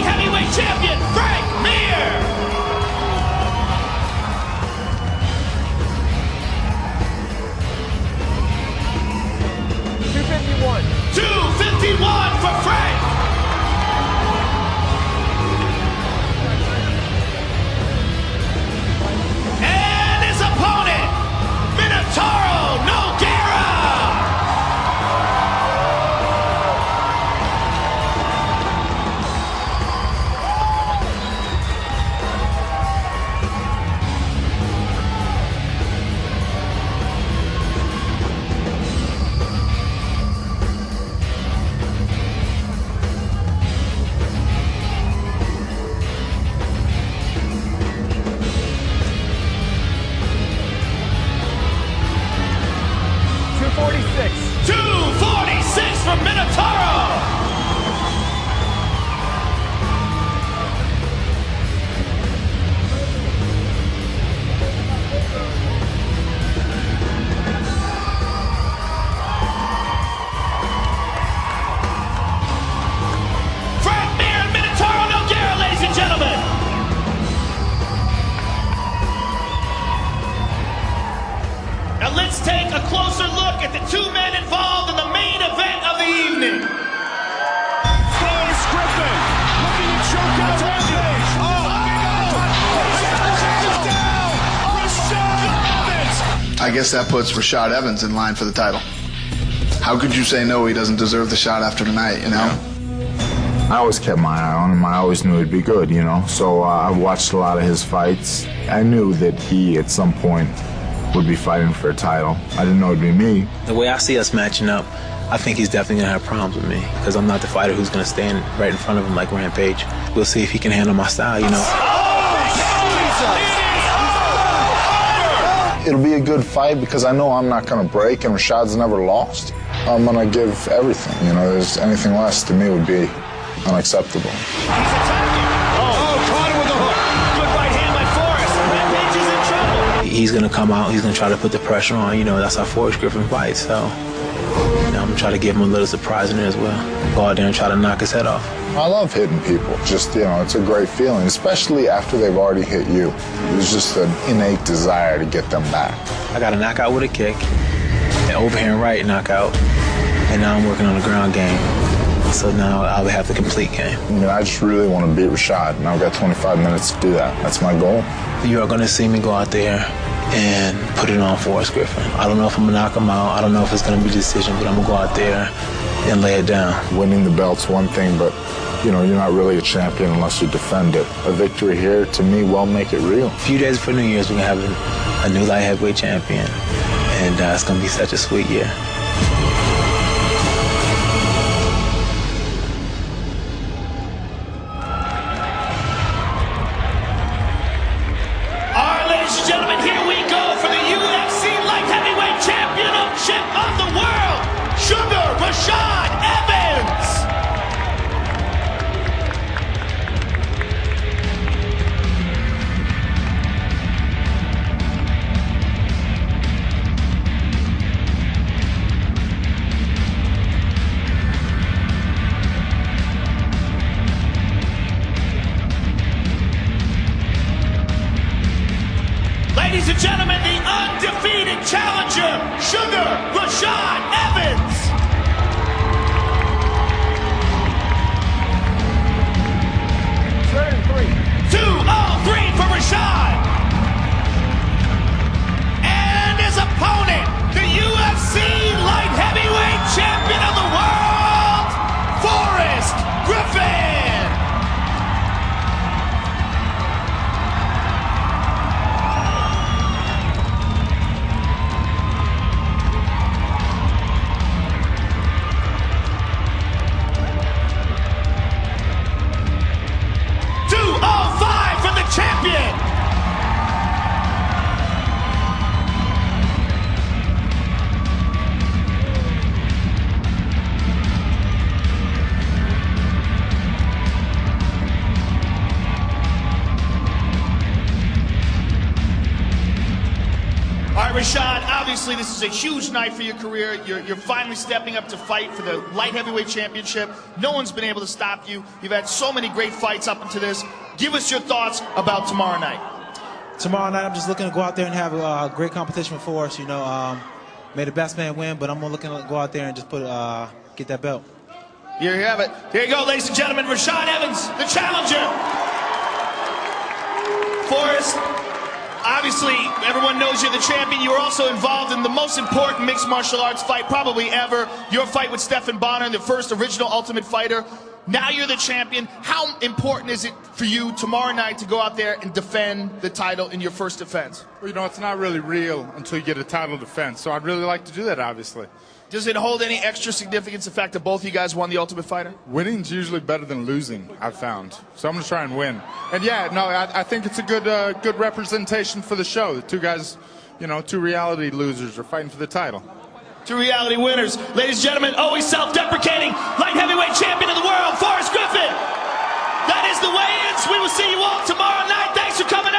heavyweight champion, Frank Mir. 251 for Frank. And his opponent, Minotauro Nogueira. From Minotauro. Frank Mir and Minotauro Nogueira, ladies and gentlemen. Now let's take a closer look at the two men involved in the main event of the evening. Forrest Griffin looking to choke out Rampage. Rashad Evans. I guess that puts Rashad Evans in line for the title. How could you say no? He doesn't deserve the shot after tonight, you know? I always kept my eye on him. I always knew he'd be good, you know? So I watched a lot of his fights. I knew that he, at some point, would be fighting for a title. I didn't know it'd be me. The way I see us matching up, I think he's definitely going to have problems with me because I'm not the fighter who's going to stand right in front of him like Rampage. We'll see if he can handle my style, you know. It'll be a good fight because I know I'm not going to break, and Rashad's never lost. I'm going to give everything, you know. There's anything less to me would be unacceptable. He's going to come out, he's going to try to put the pressure on, you know, that's how Forrest Griffin fights, so you know, I'm going to try to give him a little surprise in there as well. Go out there and try to knock his head off. I love hitting people, just, you know, it's a great feeling, especially after they've already hit you. It's just an innate desire to get them back. I got a knockout with a kick, an overhand right knockout, and now I'm working on the ground game. So now I'll have the complete game. I mean, I just really want to beat Rashad, and I've got 25 minutes to do that. That's my goal. You are going to see me go out there and put it on Forrest Griffin. I don't know if I'm going to knock him out. I don't know if it's going to be a decision, but I'm going to go out there and lay it down. Winning the belt's one thing, but, you know, you're not really a champion unless you defend it. A victory here, to me, will make it real. A few days before New Year's, we're going to have a new light heavyweight champion, and it's going to be such a sweet year. Gentlemen, here we go for the UFC light heavyweight championship of the world, Sugar Rashad Evans. Ladies and gentlemen, the undefeated challenger, Sugar Rashad Evans. Turn 3. 2-0-3 for Rashad. And his opponent, the UFC light heavyweight champion of the world, Forrest Griffin. Champion. All right, Rashad, obviously Obviously, this is a huge night for your career. You're finally stepping up to fight for the light heavyweight championship. No one's been able to stop you. You've had so many great fights up into this. Give us your thoughts about tomorrow night. Tomorrow night, I'm just looking to go out there and have a great competition for us. You know, may the best man win, but I'm looking to go out there and just get that belt. Here you have it. Here you go, ladies and gentlemen. Rashad Evans, the challenger. Forrest, obviously, everyone knows you're the champion. You were also involved in the most important mixed martial arts fight probably ever. Your fight with Stephan Bonnar, the first original Ultimate Fighter. Now you're the champion. How important is it for you tomorrow night to go out there and defend the title in your first defense? Well, you know, it's not really real until you get a title defense, so I'd really like to do that, obviously. Does it hold any extra significance, the fact that both of you guys won the Ultimate Fighter? Winning's usually better than losing, I've found. So I'm going to try and win. And yeah, no, I think it's a good representation for the show. The two guys, you know, two reality losers are fighting for the title. Two reality winners. Ladies and gentlemen, always self-deprecating, light heavyweight champion of the world, Forrest Griffin. That is the weigh-ins. We will see you all tomorrow night. Thanks for coming out.